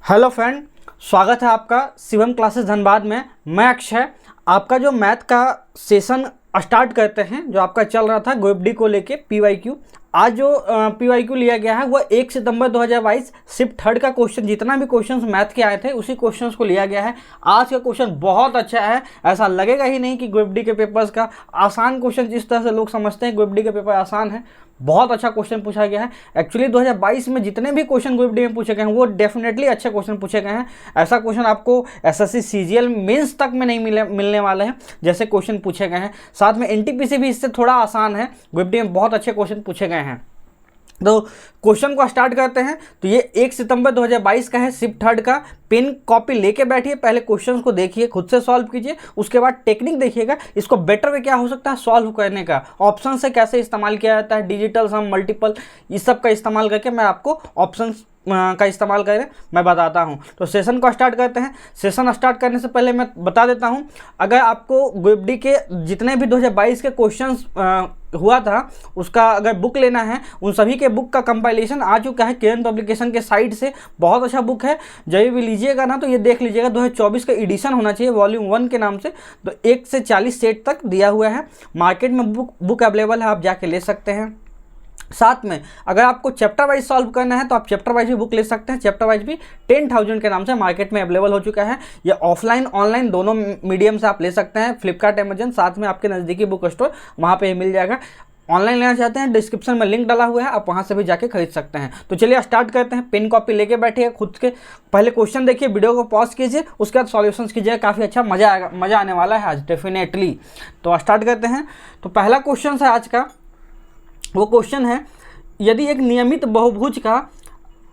Hello friend, स्वागत है आपका शिवम क्लासेस धनबाद में। मैं अक्षय आपका जो मैथ का सेशन स्टार्ट करते हैं, जो आपका चल रहा था GOEPD को लेके PYQ। आज जो PYQ लिया गया है वह 1 सितंबर 2022 शिफ्ट थर्ड का क्वेश्चन, जितना भी क्वेश्चंस मैथ के आए थे उसी क्वेश्चंस को लिया गया है। आज का क्वेश्चन बहुत अच्छा है, ऐसा लगेगा ही नहीं कि GOEPD के पेपर्स का आसान क्वेश्चन, जिस तरह से लोग समझते हैं GOEPD के पेपर आसान है, बहुत अच्छा क्वेश्चन पूछा गया है। एक्चुअली 2022 में जितने भी क्वेश्चन GOEPD में पूछे गए हैं वो डेफिनेटली अच्छे क्वेश्चन पूछे गए हैं। ऐसा क्वेश्चन आपको SSC CGL मेंस तक में नहीं मिलने वाले हैं जैसे क्वेश्चन पूछे गए हैं। साथ में NTPC भी इससे थोड़ा आसान है, GOEPD में बहुत अच्छे क्वेश्चन पूछे गए हैं। तो क्वेश्चन को स्टार्ट करते हैं। तो ये 1 सितंबर 2022 का है, शिफ्ट थर्ड का। पेन कॉपी लेके बैठिए, पहले क्वेश्चंस को देखिए, खुद से सॉल्व कीजिए, उसके बाद टेक्निक देखिएगा इसको बेटर वे क्या हो सकता है सॉल्व करने का, ऑप्शन से कैसे इस्तेमाल किया जाता है, डिजिटल सम, मल्टीपल, इस सब का इस्तेमाल करके मैं आपको ऑप्शन का इस्तेमाल करें मैं बताता हूं। तो सेशन को स्टार्ट करते हैं। सेशन स्टार्ट करने से पहले मैं बता देता हूं, अगर आपको GOEPD के जितने भी 2022 के क्वेश्चंस हुआ था उसका अगर बुक लेना है, उन सभी के बुक का कंपाइलेशन आ चुका है किरण पब्लिकेशन के साइट से। बहुत अच्छा बुक है, जब भी लीजिएगा ना तो ये देख लीजिएगा 2024 का एडिशन होना चाहिए, वॉल्यूम 1 के नाम से। तो 1 से 40 सेट तक दिया हुआ है, मार्केट में बुक अवेलेबल है, आप जाके ले सकते हैं। साथ में अगर आपको चैप्टर वाइज सॉल्व करना है तो आप चैप्टर वाइज भी बुक ले सकते हैं। चैप्टर वाइज भी 10,000 के नाम से मार्केट में अवेलेबल हो चुका है। ये ऑफलाइन ऑनलाइन दोनों मीडियम से आप ले सकते हैं, फ्लिपकार्ट, अमेजन, साथ में आपके नज़दीकी बुक स्टोर वहाँ पे मिल जाएगा। ऑनलाइन लेना चाहते हैं, डिस्क्रिप्शन में लिंक डाला हुआ है, आप वहाँ से भी जाके खरीद सकते हैं। तो चलिए स्टार्ट करते हैं। पेन कॉपी लेके बैठिए, खुद के पहले क्वेश्चन देखिए, वीडियो को पॉज कीजिए, उसके बाद सॉल्यूशंस कीजिए, काफ़ी अच्छा मज़ा आएगा, मज़ा आने वाला है आज डेफिनेटली। तो स्टार्ट करते हैं। तो पहला क्वेश्चन है आज का, वो क्वेश्चन है, यदि एक नियमित बहुभुज का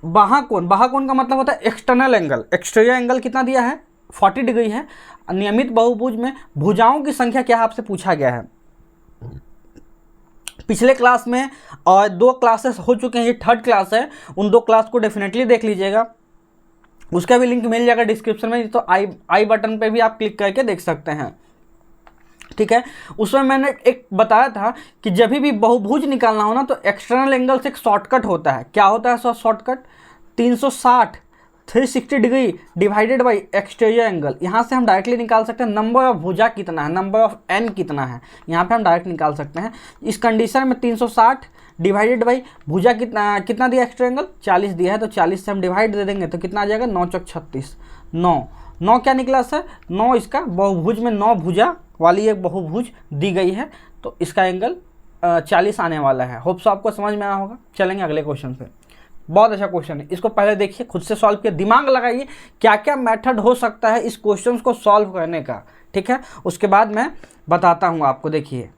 बाहाकोण का मतलब होता है एक्सटर्नल एंगल, एक्सटीरियर एंगल कितना दिया है 40 डिग्री है। नियमित बहुभुज में भुजाओं की संख्या क्या आपसे पूछा गया है। पिछले क्लास में और 2 क्लासेस हो चुके हैं, ये थर्ड क्लास है, उन 2 क्लास को डेफिनेटली देख लीजिएगा, उसका भी लिंक मिल जाएगा डिस्क्रिप्शन में। तो आई बटन पे भी आप क्लिक करके देख सकते हैं, ठीक है। उसमें मैंने एक बताया था कि जब भी बहुभुज निकालना हो ना तो एक्सटर्नल एंगल से एक शॉर्टकट होता है। क्या होता है shortcut? 360 degree divided by exterior angle. यहाँ से हम डायरेक्टली निकाल सकते हैं नंबर ऑफ भुजा कितना है, नंबर ऑफ एन कितना है, यहाँ पे हम डायरेक्ट निकाल सकते हैं। इस कंडीशन में 360 डिवाइडेड बाई भुजा कितना दिया एक्सटीरियर एंगल 40 दिया है, तो 40 से हम डिवाइड दे देंगे तो कितना आ जाएगा 9 चौक 36। 9 क्या निकला सर? 9 इसका बहुभुज में 9 भुजा वाली एक बहुभुज दी गई है, तो इसका एंगल 40 आने वाला है। होप सो आपको समझ में आया होगा। चलेंगे अगले क्वेश्चन पे। बहुत अच्छा क्वेश्चन है, इसको पहले देखिए, खुद से सॉल्व किया, दिमाग लगाइए क्या क्या मेथड हो सकता है इस क्वेश्चन को सॉल्व करने का, ठीक है। उसके बाद मैं बताता हूँ आपको। देखिए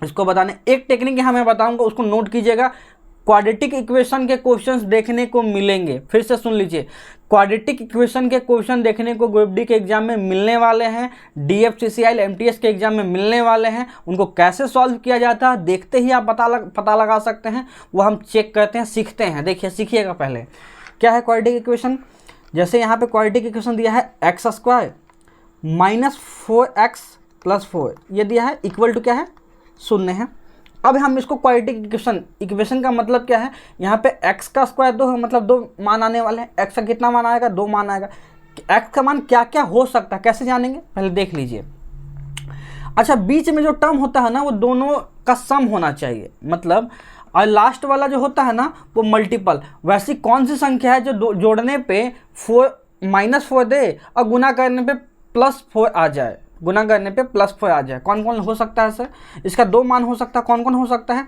इसको बताने एक टेक्निक यहाँ मैं बताऊँगा, उसको नोट कीजिएगा। क्वाड्रेटिक इक्वेशन के क्वेश्चंस देखने को मिलेंगे, फिर से सुन लीजिए, क्वाड्रेटिक इक्वेशन के क्वेश्चन देखने को GOEPD के एग्जाम में मिलने वाले हैं, DFCCIL MTS के एग्जाम में मिलने वाले हैं। उनको कैसे सॉल्व किया जाता है देखते ही आप पता लगा सकते हैं, वो हम चेक करते हैं, सीखते हैं। देखिए सीखिएगा पहले क्या है क्वाड्रेटिक इक्वेशन। जैसे यहाँ पे क्वाड्रेटिक इक्वेशन दिया है x² माइनस 4x प्लस 4, ये दिया है, इक्वल टू क्या है 0 है। अब हम इसको क्वाड्रेटिक इक्वेशन का मतलब क्या है, यहाँ पे x का स्क्वायर 2 है, मतलब 2 मान आने वाले हैं। x का कितना मान आएगा? 2 मान आएगा। x का मान क्या क्या हो सकता है कैसे जानेंगे, पहले देख लीजिए। अच्छा, बीच में जो टर्म होता है ना वो दोनों का सम होना चाहिए, मतलब और लास्ट वाला जो होता है ना वो मल्टीपल। वैसी कौन सी संख्या है जो जोड़ने पे -4 दे और गुना करने पे +4 आ जाए, गुना करने पे +4 आ जाए। कौन कौन हो सकता है सर? इसका 2 मान हो सकता है। कौन कौन हो सकता है?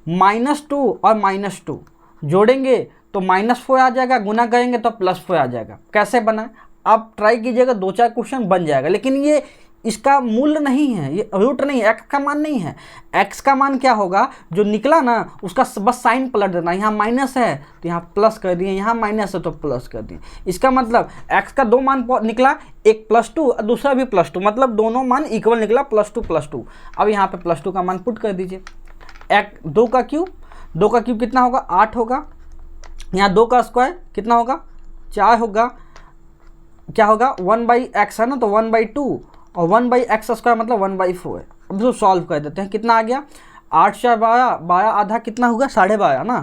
-2 और -2 जोड़ेंगे तो -4 आ जाएगा, गुना करेंगे तो +4 आ जाएगा। कैसे बना आप ट्राई कीजिएगा, 2-4 क्वेश्चन बन जाएगा। लेकिन ये इसका मूल्य नहीं है, ये रूट नहीं है, x का मान नहीं है। x का मान क्या होगा, जो निकला ना उसका बस साइन पलट देना। यहाँ माइनस है तो यहाँ प्लस कर दिए, यहाँ माइनस है तो प्लस कर दिए। इसका मतलब x का 2 मान निकला, एक +2 और दूसरा भी +2, मतलब दोनों मान इक्वल निकला, +2 अब यहाँ पे +2 का मान पुट कर दीजिए। 2 का क्यूब कितना होगा 8 होगा। यहाँ 2 का स्क्वायर कितना होगा 4 होगा। क्या होगा 1/x है ना, तो 1/2 और 1/x² मतलब 1/4 है। अब इसको सॉल्व कर देते हैं, कितना आ गया 8 4 12 12 आधा कितना होगा 12.5 ना,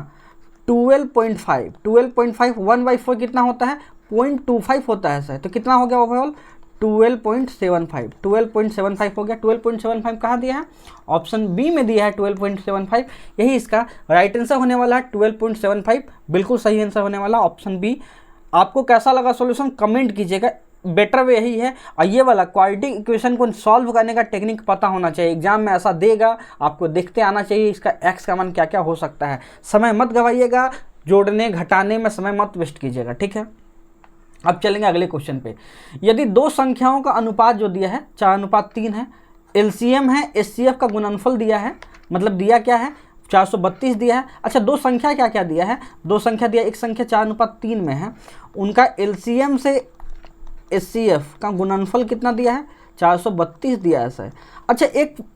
12.5, 12.5 1/4 कितना होता है, 0.25 होता है सर। तो कितना हो गया ओवरऑल, 12.75, 12.75 हो गया। 12.75 कहाँ दिया है, ऑप्शन बी में दिया है 12.75, यही इसका राइट आंसर होने वाला है। 12.75 बिल्कुल सही आंसर होने वाला ऑप्शन बी। आपको कैसा लगा सॉल्यूशन कमेंट कीजिएगा। बेटर वे यही है, और ये वाला क्वाड्रेटिक इक्वेशन को सॉल्व करने का टेक्निक पता होना चाहिए। एग्जाम में ऐसा देगा, आपको देखते आना चाहिए इसका एक्स का मान क्या क्या हो सकता है। समय मत गवाइएगा, जोड़ने घटाने में समय मत वेस्ट कीजिएगा, ठीक है। अब चलेंगे अगले क्वेश्चन पे। यदि दो संख्याओं का अनुपात जो दिया है 4:3 है, एलसीएम है, एचसीएफ का गुणनफल दिया है, मतलब दिया क्या है 432 दिया है। अच्छा, दो संख्या क्या क्या दिया है, दो संख्या दिया, एक संख्या 4:3 में है, उनका एलसीएम से एचसीएफ का गुणनफल कितना दिया है, 432 दिया है सर। अच्छा,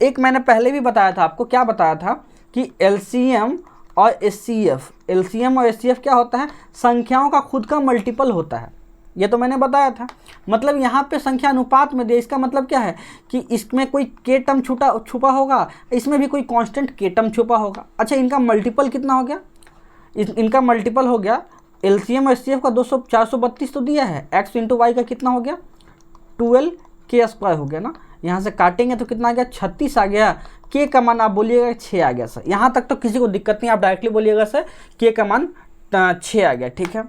एक मैंने पहले भी बताया था आपको, क्या बताया था कि एलसीएम और एचसीएफ, एलसीएम और एचसीएफ क्या होता है, संख्याओं का खुद का मल्टीपल होता है, ये तो मैंने बताया था। मतलब यहाँ पे संख्या अनुपात में दिया, इसका मतलब क्या है कि इसमें कोई के टर्म छुपा होगा, इसमें भी कोई कांस्टेंट के टर्म छुपा होगा। अच्छा, इनका मल्टीपल कितना हो गया, इनका मल्टीपल हो गया एलसीएम और एचसीएफ का 432 तो दिया है, एक्स इंटू वाई का कितना हो गया 12 के स्क्वायर हो गया ना। यहाँ से काटेंगे तो कितना आ गया 36 आ गया। के का मान आप बोलिएगा 6 आ गया सर, यहाँ तक तो किसी को दिक्कत नहीं, आप डायरेक्टली बोलिएगा सर के का मान 6 आ गया, ठीक है।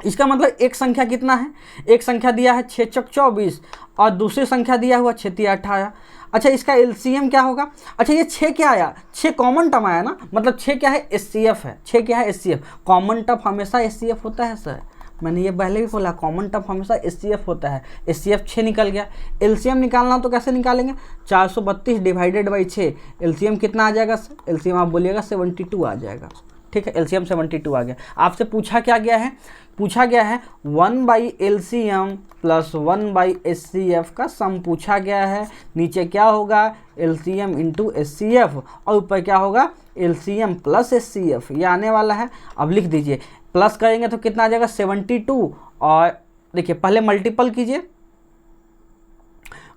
इसका मतलब एक संख्या कितना है, एक संख्या दिया है 6 चौक 24 और दूसरी संख्या दिया हुआ 6 तिया 18। अच्छा, इसका एलसीएम क्या होगा, अच्छा ये 6 क्या आया, 6 कॉमन टर्म आया ना, मतलब 6 क्या है एचसीएफ है, 6 क्या है एचसीएफ, कॉमन टर्म हमेशा एचसीएफ होता है सर, मैंने ये पहले भी बोला कॉमन टर्म हमेशा एचसीएफ होता है। एचसीएफ 6 निकल गया, एलसीएम निकालना तो कैसे निकालेंगे, 432 डिवाइडेड बाई 6, एलसीएम कितना आ जाएगा सर, एलसीएम आप बोलिएगा 72 आ जाएगा, ठीक है। एलसीएम 72 आ गया। आपसे पूछा क्या गया है, पूछा गया है 1/LCM प्लस 1/HCF का सम पूछा गया है। नीचे क्या होगा LCM इंटू HCF और ऊपर क्या होगा LCM प्लस HCF, ये आने वाला है। अब लिख दीजिए, प्लस करेंगे तो कितना आ जाएगा 72, और देखिए पहले मल्टीपल कीजिए,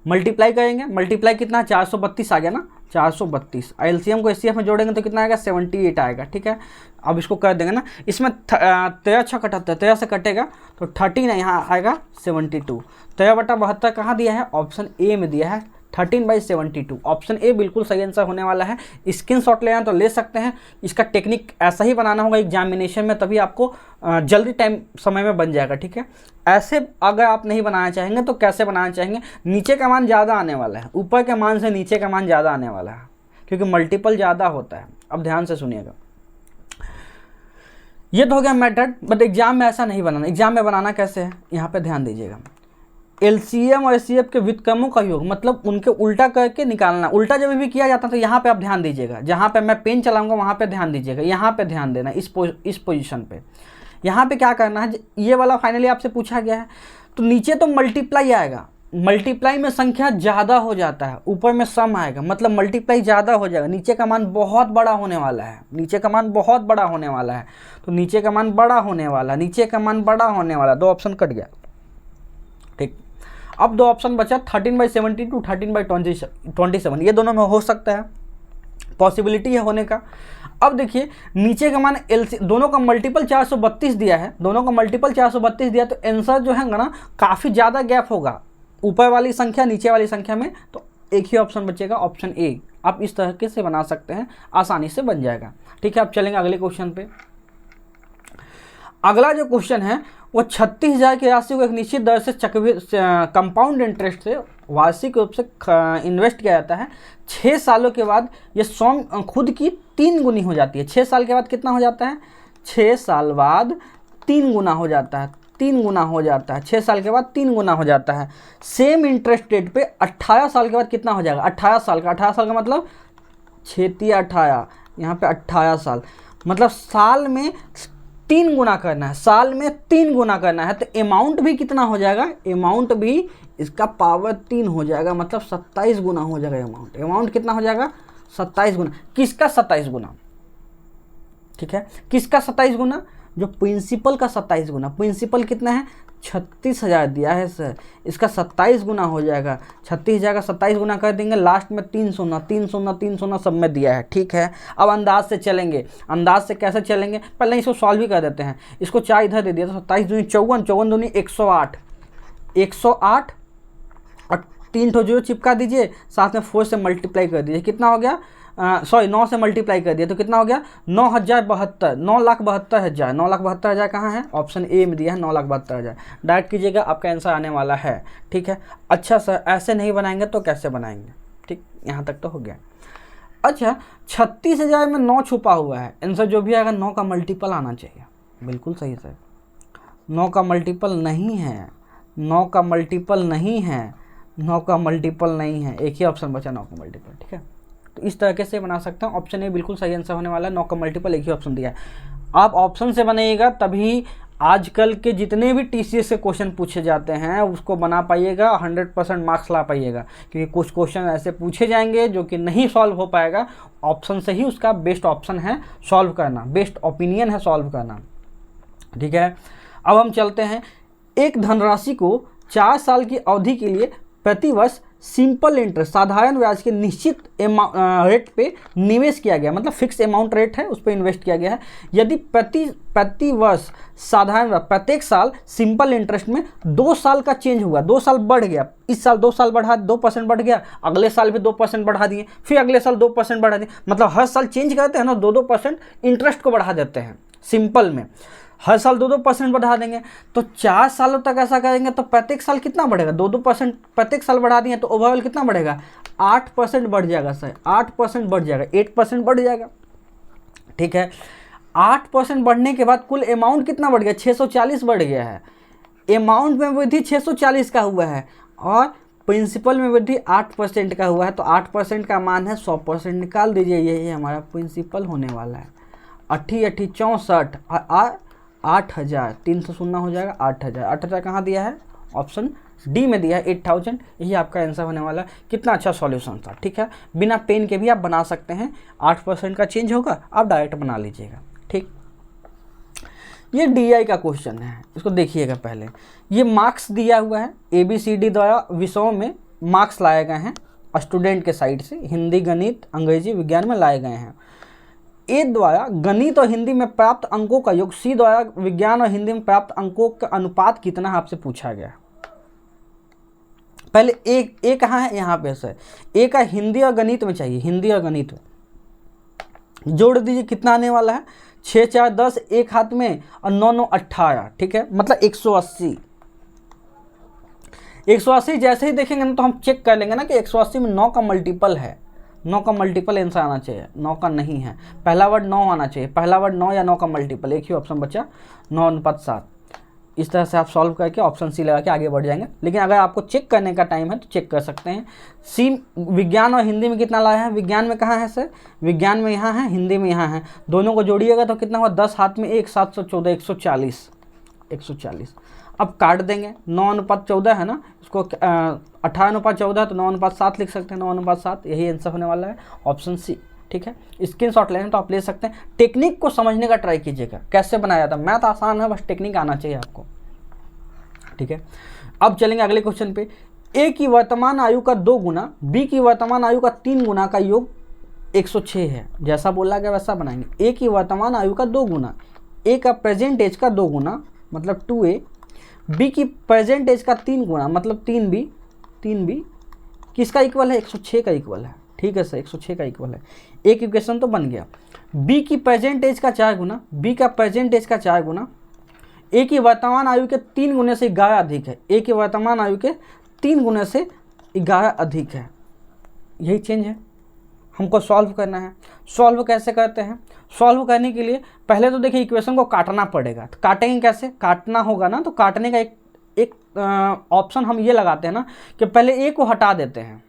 मल्टीप्लाई करेंगे, मल्टीप्लाई कितना 432 आ गया ना, 432। एलसीएम को एचसीएफ में जोड़ेंगे तो कितना आएगा 78 आएगा, ठीक है। अब इसको कर देंगे ना, इसमें 13 6 कटहत्तर, 13 से कटेगा तो 13 है, यहाँ आएगा 72। 13/72 कहाँ दिया है, ऑप्शन ए में दिया है 13/72। ऑप्शन ए बिल्कुल सही आंसर होने वाला है। स्क्रीनशॉट लेना तो ले सकते हैं, इसका टेक्निक ऐसा ही बनाना होगा एग्जामिनेशन में, तभी आपको जल्दी टाइम समय में बन जाएगा, ठीक है। ऐसे अगर आप नहीं बनाना चाहेंगे तो कैसे बनाना चाहेंगे, नीचे का मान ज़्यादा आने वाला है, ऊपर के मान से नीचे का मान ज़्यादा आने वाला है, क्योंकि मल्टीपल ज़्यादा होता है। अब ध्यान से सुनिएगा, ये तो हो गया मेथड, बट एग्जाम में ऐसा नहीं बनाना। एग्जाम में बनाना कैसे है, यहाँ पे ध्यान दीजिएगा। एलसीएम और एचसीएफ के व्युत्क्रमों का योग, मतलब उनके उल्टा करके निकालना। उल्टा जब भी किया जाता है तो यहाँ पे आप ध्यान दीजिएगा, जहाँ पे मैं पेन चलाऊंगा वहाँ पे ध्यान दीजिएगा, यहाँ पे ध्यान देना, इस पोजीशन पे। यहाँ पे क्या करना है, ये वाला फाइनली आपसे पूछा गया है, तो नीचे तो मल्टीप्लाई आएगा, मल्टीप्लाई में संख्या ज़्यादा हो जाता है, ऊपर में सम आएगा, मतलब मल्टीप्लाई ज़्यादा हो जाएगा, नीचे का मान बहुत बड़ा होने वाला है, नीचे का मान बहुत बड़ा होने वाला है, तो नीचे का मान बड़ा होने वाला, नीचे का मान बड़ा होने वाला, दो ऑप्शन कट गया, ठीक। अब दो ऑप्शन बचा 13/72, 13/27, ये दोनों में हो सकता है, पॉसिबिलिटी है होने का। अब देखिए नीचे का मान दोनों का मल्टीपल 432 दिया है, दोनों का मल्टीपल 432 दिया, तो आंसर जो है ना काफ़ी ज़्यादा गैप होगा ऊपर वाली संख्या नीचे वाली संख्या में, तो एक ही ऑप्शन बचेगा, ऑप्शन ए। आप इस तरीके से बना सकते हैं, आसानी से बन जाएगा, ठीक है। अब चलेंगे अगले क्वेश्चन पे। अगला जो क्वेश्चन है वो 36,000 की राशि को एक निश्चित दर से कंपाउंड इंटरेस्ट से वार्षिक रूप से इन्वेस्ट किया जाता है। 6 सालों के बाद ये स्वयं खुद की 3 गुनी हो जाती है। 6 साल के बाद कितना हो जाता है, 6 साल बाद 3 गुना हो जाता है, 3 गुना हो जाता है, 6 साल के बाद 3 गुना हो जाता है। सेम इंटरेस्ट रेट पे 18 साल के बाद कितना हो जाएगा, 18 साल का मतलब 6 18, यहाँ पे 18 साल, मतलब साल में 3 गुना करना है, साल में 3 गुना करना है, तो अमाउंट भी कितना हो जाएगा, अमाउंट भी इसका पावर 3 हो जाएगा, मतलब 27 गुना हो जाएगा अमाउंट। अमाउंट कितना हो जाएगा 27 गुना, किसका 27 गुना, ठीक है, किसका 27 गुना, जो प्रिंसिपल का 27 गुना, प्रिंसिपल कितना है 36,000 दिया है सर, इसका 27 गुना हो जाएगा, 36,000 का 27 गुना कर देंगे, लास्ट में 3 शून्य 3 शून्य 3 शून्य सब में दिया है। ठीक है, अब अंदाज से चलेंगे, अंदाज से कैसे चलेंगे, पहले इसको सॉल्व ही कर देते हैं। इसको 4 इधर दे दिया तो 27 दूनी 54, 54 दूनी 108, 108 और 3 ठो जीरो चिपका दीजिए, साथ में 4 से मल्टीप्लाई कर दीजिए, कितना हो गया, 9 से मल्टीप्लाई कर दिया तो कितना हो गया 9,072, 9,72,000, 9,72,000 कहाँ है, ऑप्शन ए में दिया है 9,72,000। डायरेक्ट कीजिएगा, आपका आंसर आने वाला है। ठीक है, अच्छा सर ऐसे नहीं बनाएंगे तो कैसे बनाएंगे, ठीक, यहाँ तक तो हो गया। अच्छा 36,000 में 9 छुपा हुआ है, आंसर जो भी आएगा 9 का मल्टीपल आना चाहिए। बिल्कुल सही सर, 9 का मल्टीपल नहीं है, 9 का मल्टीपल नहीं है, 9 का मल्टीपल नहीं है, एक ही ऑप्शन बचा 9 का मल्टीपल। ठीक है, तो इस तरीके से बना सकते हैं, ऑप्शन ए बिल्कुल सही आंसर होने वाला है, 9 का मल्टीपल एक ही ऑप्शन दिया है। आप ऑप्शन से बनाइएगा तभी आजकल के जितने भी टीसीएस के क्वेश्चन पूछे जाते हैं उसको बना पाइएगा, 100% मार्क्स ला पाइएगा, क्योंकि कुछ क्वेश्चन ऐसे पूछे जाएंगे जो कि नहीं सॉल्व हो पाएगा, ऑप्शन से ही उसका बेस्ट ऑप्शन है सॉल्व करना, बेस्ट ओपिनियन है सॉल्व करना। ठीक है, अब हम चलते हैं, एक धनराशि को 4 साल की अवधि के लिए प्रतिवर्ष सिंपल इंटरेस्ट साधारण ब्याज के निश्चित रेट पे निवेश किया गया, मतलब फिक्स अमाउंट रेट है उस पर इन्वेस्ट किया गया है। यदि प्रति वर्ष साधारण प्रत्येक साल सिंपल इंटरेस्ट में 2 साल का चेंज हुआ, 2 साल बढ़ गया, इस साल 2 साल बढ़ा 2% बढ़ गया, अगले साल भी 2% बढ़ा दिए, फिर अगले साल 2% बढ़ा दिए, मतलब हर साल चेंज करते हैं ना, 2% इंटरेस्ट को बढ़ा देते हैं सिंपल में, हर साल 2% बढ़ा देंगे। तो 4 सालों तक ऐसा करेंगे तो प्रत्येक साल कितना बढ़ेगा, 2% प्रत्येक साल बढ़ा दिए तो ओवरऑल कितना बढ़ेगा, 8% बढ़ जाएगा सर, 8% बढ़ जाएगा, 8% बढ़ जाएगा। ठीक है, 8% बढ़ने के बाद कुल अमाउंट कितना बढ़ गया, 640 बढ़ गया है, अमाउंट में वृद्धि 640 का हुआ है और प्रिंसिपल में वृद्धि 8% का हुआ है, तो 8% का मान है 100%, निकाल दीजिए, यही हमारा प्रिंसिपल होने वाला है। 80 80 64 8,000, 300 शून्य हो जाएगा 8,000, 8,000 कहाँ दिया है, ऑप्शन डी में दिया है 8,000, यही आपका आंसर होने वाला है। कितना अच्छा सॉल्यूशन था। ठीक है, बिना पेन के भी आप बना सकते हैं, 8% का चेंज होगा, आप डायरेक्ट बना लीजिएगा। ठीक, ये डीआई का क्वेश्चन है, इसको देखिएगा पहले, ये मार्क्स दिया हुआ है, ABCD द्वारा विषयों में मार्क्स लाए गए हैं स्टूडेंट के साइड से, हिंदी गणित अंग्रेजी विज्ञान में लाए गए हैं। ए द्वारा गणित और हिंदी में प्राप्त अंकों का योग सी द्वारा विज्ञान और हिंदी में प्राप्त अंकों का अनुपात कितना है, आपसे पूछा गया। पहले ए कहाँ है, यहाँ पे सर, ए का हिंदी और गणित में चाहिए, हिंदी और गणित में जोड़ दीजिए, कितना आने वाला है, 6 4 10, एक हाथ में और 9 9 18। ठीक है, मतलब 180। 180 जैसे ही देखेंगे ना तो हम चेक कर लेंगे ना कि 180 में 9 का मल्टीपल है, 9 का मल्टीपल आंसर आना चाहिए, 9 का नहीं है, पहला वर्ड 9 आना चाहिए, पहला वर्ड 9 या 9 का मल्टीपल, एक ही ऑप्शन बचा 9:7। इस तरह से आप सॉल्व करके ऑप्शन सी लगा के आगे बढ़ जाएंगे। लेकिन अगर आपको चेक करने का टाइम है तो चेक कर सकते हैं। सी विज्ञान और हिंदी में कितना लाया है, विज्ञान में कहाँ है सर, विज्ञान में यहाँ है, हिंदी में यहाँ है, दोनों को जोड़िएगा तो कितना हुआ, 10 हाथ में 1 714 140 140। अब काट देंगे, 9:14 है ना, इसको 18:14 तो 9:7 लिख सकते हैं, 9:7, यही आंसर होने वाला है, ऑप्शन सी। ठीक है, स्क्रीनशॉट लेना तो आप ले सकते हैं, टेक्निक को समझने का ट्राई कीजिएगा कैसे बनाया जाता है, मैथ आसान है, बस टेक्निक आना चाहिए आपको। ठीक है, अब चलेंगे अगले क्वेश्चन पे, ए की वर्तमान आयु का 2 गुना बी की वर्तमान आयु का 3 गुना का योग 106 है, जैसा बोला गया वैसा बनाएंगे। ए की वर्तमान आयु का 2 गुना, ए का प्रेजेंट एज का 2 गुना मतलब 2A, बी की प्रेजेंट एज का 3 गुना मतलब 3B किसका इक्वल है, 106 का इक्वल है। ठीक है सर, 106 का इक्वल है, एक इक्वेशन तो बन गया। बी की प्रेजेंट एज का 4 गुना, बी का प्रेजेंट एज का 4 गुना, ए की वर्तमान आयु के 3 गुने से 11 अधिक है, ए की वर्तमान आयु के 3 गुने से 11 अधिक है, यही चेंज है, हमको सॉल्व करना है। सॉल्व कैसे करते हैं, सॉल्व करने के लिए पहले तो देखिए इक्वेशन को काटना पड़ेगा, तो काटेंगे कैसे, काटना होगा ना, तो काटने का एक ऑप्शन हम ये लगाते हैं ना कि पहले ए को हटा देते हैं,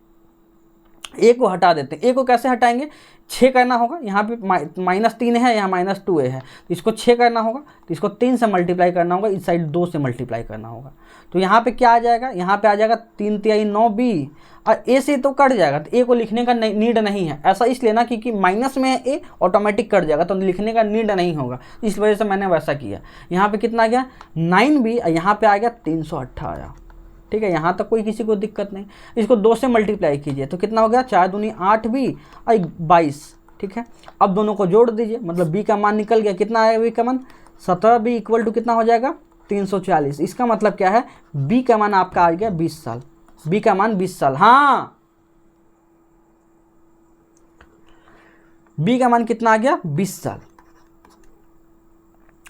ए को हटा देते हैं। ए को कैसे हटाएंगे, 6 करना होगा, यहाँ पे -3 है, यहाँ -2a है, तो इसको 6 करना होगा, तो इसको 3 से मल्टीप्लाई करना होगा, इस साइड 2 से मल्टीप्लाई करना होगा। तो यहाँ पे क्या आ जाएगा, यहाँ पे आ जाएगा 3 तिहाई 9b, और ए से तो कट जाएगा, तो ए को लिखने का नीड नहीं है। ऐसा इसलिए ना क्योंकि माइनस में है ए, ऑटोमेटिक कट जाएगा, तो लिखने का नीड नहीं होगा, इस वजह से मैंने वैसा किया। यहाँ पे कितना आ गया 9b, और यहाँ पे आ गया 308 आया। ठीक है, यहाँ तक कोई किसी को दिक्कत नहीं। इसको 2 से मल्टीप्लाई कीजिए तो कितना हो गया, 4 दूनी 8b और 22। ठीक है, अब दोनों को जोड़ दीजिए, मतलब b का मान निकल गया, कितना आएगा b का मान, 17b इक्वल टू कितना हो जाएगा 340। इसका मतलब क्या है, b का मान आपका आ गया 20 साल, b का मान 20 साल। हाँ, b का मान कितना आ गया 20 साल।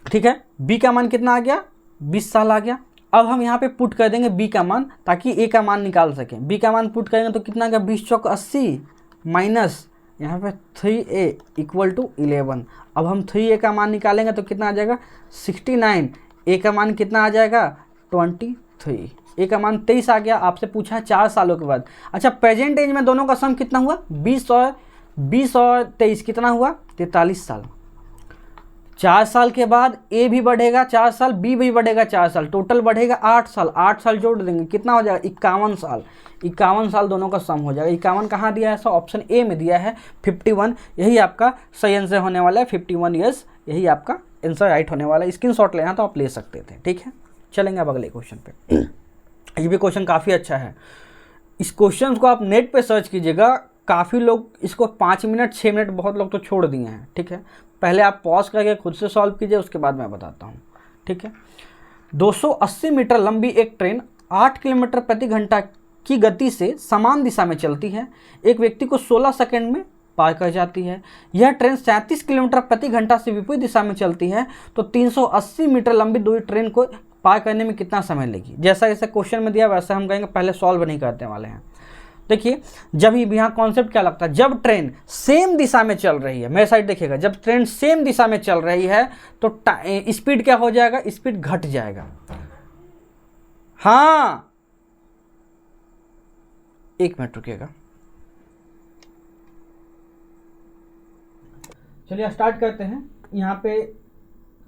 ठीक है, b का मान कितना आ गया 20 साल आ गया। अब हम यहाँ पे पुट कर देंगे b का मान, ताकि a का मान निकाल सकें। b का मान पुट करेंगे तो कितना आ गया, 20 चौक 80 माइनस यहाँ पे 3a इक्वल टू 11। अब हम 3a का मान निकालेंगे तो कितना आ जाएगा 69, a का मान कितना आ जाएगा 23, a का मान 23 आ गया। आपसे पूछा 4 सालों के बाद। अच्छा, प्रेजेंट एज में दोनों का सम कितना हुआ, 20 और 23 कितना हुआ 43 साल। 4 साल के बाद ए भी बढ़ेगा 4 साल, बी भी बढ़ेगा 4 साल, टोटल बढ़ेगा 8 साल। 8 साल जोड़ देंगे कितना हो जाएगा 51 साल। 51 साल दोनों का सम हो जाएगा। 51 कहाँ दिया है, सो ऑप्शन ए में दिया है 51। यही आपका सही आंसर होने वाला है, 51 ईयर्स, यही आपका आंसर राइट होने वाला है। स्क्रीनशॉट लेना तो आप ले सकते थे। ठीक है, चलेंगे अब अगले क्वेश्चन पे। ये भी क्वेश्चन काफ़ी अच्छा है। इस क्वेश्चन को आप नेट पे सर्च कीजिएगा, काफ़ी लोग इसको 5 मिनट 6 मिनट, बहुत लोग तो छोड़ दिए हैं। ठीक है, पहले आप पॉज करके खुद से सॉल्व कीजिए, उसके बाद मैं बताता हूँ। ठीक है, 280 मीटर लंबी एक ट्रेन 8 किलोमीटर प्रति घंटा की गति से समान दिशा में चलती है। एक व्यक्ति को 16 सेकंड में पार कर जाती है। यह ट्रेन 37 किलोमीटर प्रति घंटा से विपरीत दिशा में चलती है, तो 380 मीटर लंबी दूरी ट्रेन को पार करने में कितना समय लेगी। जैसा जैसा क्वेश्चन में दिया वैसा हम कहेंगे, पहले सॉल्व नहीं करने वाले हैं। देखिए, जब यहाँ कॉन्सेप्ट क्या लगता है, जब ट्रेन सेम दिशा में चल रही है, मेरे साइड देखिएगा, जब ट्रेन सेम दिशा में चल रही है तो स्पीड क्या हो जाएगा, स्पीड घट जाएगा। हाँ, 1 मिनट रुकिएगा। चलिए स्टार्ट करते हैं। यहाँ पे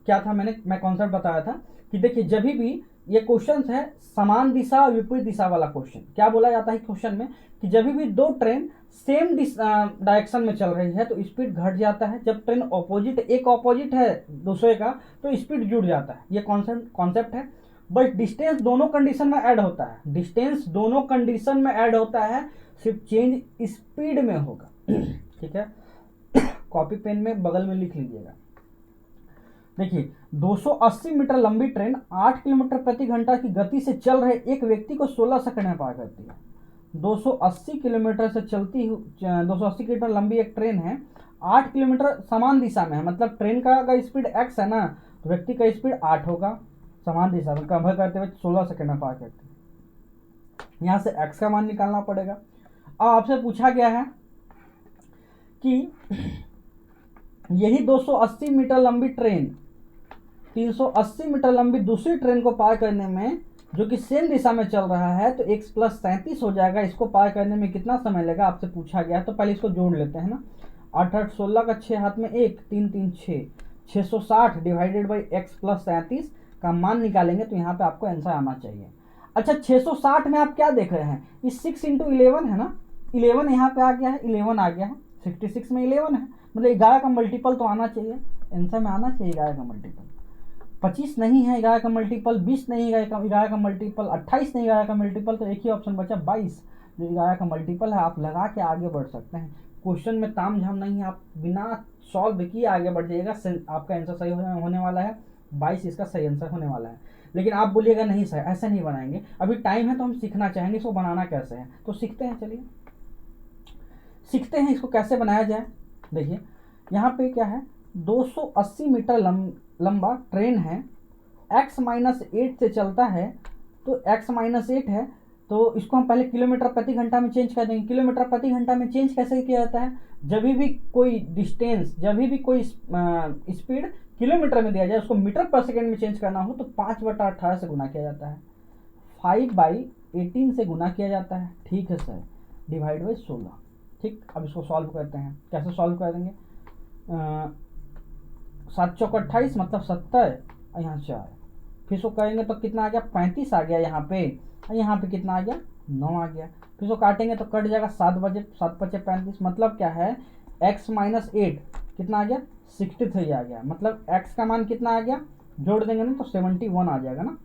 क्या था, मैं कॉन्सेप्ट बताया था कि देखिए, जब भी ये क्वेश्चन है समान दिशा और विपरीत दिशा वाला क्वेश्चन, क्या बोला जाता है क्वेश्चन में कि जब भी दो ट्रेन सेम डायरेक्शन में चल रही है तो स्पीड घट जाता है। जब ट्रेन ऑपोजिट, एक ऑपोजिट है दूसरे का, तो स्पीड जुड़ जाता है। ये कॉन्सेप्ट है। बट डिस्टेंस दोनों कंडीशन में ऐड होता है, डिस्टेंस दोनों कंडीशन में ऐड होता है, सिर्फ चेंज स्पीड में होगा। ठीक है, कॉपी पेन में बगल में लिख लीजिएगा। देखिए, 280 मीटर लंबी ट्रेन 8 किलोमीटर प्रति घंटा की गति से चल रहे एक व्यक्ति को 16 सेकंड में पार करती है। 280 किलोमीटर से चलती 280 किलोमीटर लंबी एक ट्रेन है, 8 किलोमीटर समान दिशा में है, मतलब ट्रेन का अगर स्पीड x है ना, तो व्यक्ति का स्पीड 8 होगा, समान दिशा में कवर करते हुए 16 सेकंड में पार करती है। यहाँ से x का मान निकालना पड़ेगा। अब आपसे पूछा गया है कि यही 280 मीटर लंबी ट्रेन 380 मीटर लंबी दूसरी ट्रेन को पार करने में, जो कि सेम दिशा में चल रहा है, तो x + 37 हो जाएगा। इसको पार करने में कितना समय लगेगा आपसे पूछा गया। तो पहले इसको जोड़ लेते हैं ना, 8 8 16 का 6 हाथ में 1, 3 3 6, 660 डिवाइडेड बाई x + 37 का मान निकालेंगे तो यहाँ पे आपको आंसर आना चाहिए। अच्छा, 660 में आप क्या देख रहे हैं, ये 6 × 11 है ना, 11 यहाँ पे आ गया है, 11 आ गया है, 66 में 11 है, मतलब 11 का मल्टीपल तो आना चाहिए, आंसर में आना चाहिए 11 का मल्टीपल। 25 नहीं है 11 का मल्टीपल, 20 नहीं है 11 का मल्टीपल, 28 नहीं 11 का मल्टीपल, तो एक ही ऑप्शन बचा 22 जो 11 का मल्टीपल है। आप लगा के आगे बढ़ सकते हैं, क्वेश्चन में ताम झाम नहीं है, आप बिना सॉल्व किए आगे बढ़ जाइएगा, आपका आंसर सही होने वाला है। 22 इसका सही आंसर होने वाला है। लेकिन आप बोलिएगा नहीं सर ऐसा नहीं बनाएंगे, अभी टाइम है तो हम सीखना चाहेंगे इसको बनाना कैसे है, तो सीखते हैं। चलिए सीखते हैं इसको कैसे बनाया जाए। देखिए, यहाँ पे क्या है, 280 मीटर लंबा ट्रेन है, x - 8 से चलता है, तो x - 8 है, तो इसको हम पहले किलोमीटर प्रति घंटा में चेंज कर देंगे। किलोमीटर प्रति घंटा में चेंज कैसे किया जाता है, जब भी कोई डिस्टेंस, जब भी कोई स्पीड किलोमीटर में दिया जाए, उसको मीटर पर सेकेंड में चेंज करना हो तो 5/18 से गुना किया जाता है, 5/18 से गुना किया जाता है। ठीक है सर, डिवाइड बाई 16, ठीक, अब इसको सॉल्व करते हैं। कैसे सॉल्व कर देंगे? 7 चौक 28 मतलब 70, और यहाँ 4, फिर इसको करेंगे तो कितना आ गया? 35 आ गया यहाँ पे, और यहाँ पे कितना आ गया? 9 आ गया। फिर इसको काटेंगे तो कट जाएगा 7 बजे, 7 बचे 35, मतलब क्या है? x माइनस 8 कितना आ गया? 63 आ गया। मतलब x का मान कितना आ गया? जोड़ देंगे ना तो 71 आ जाएगा ना।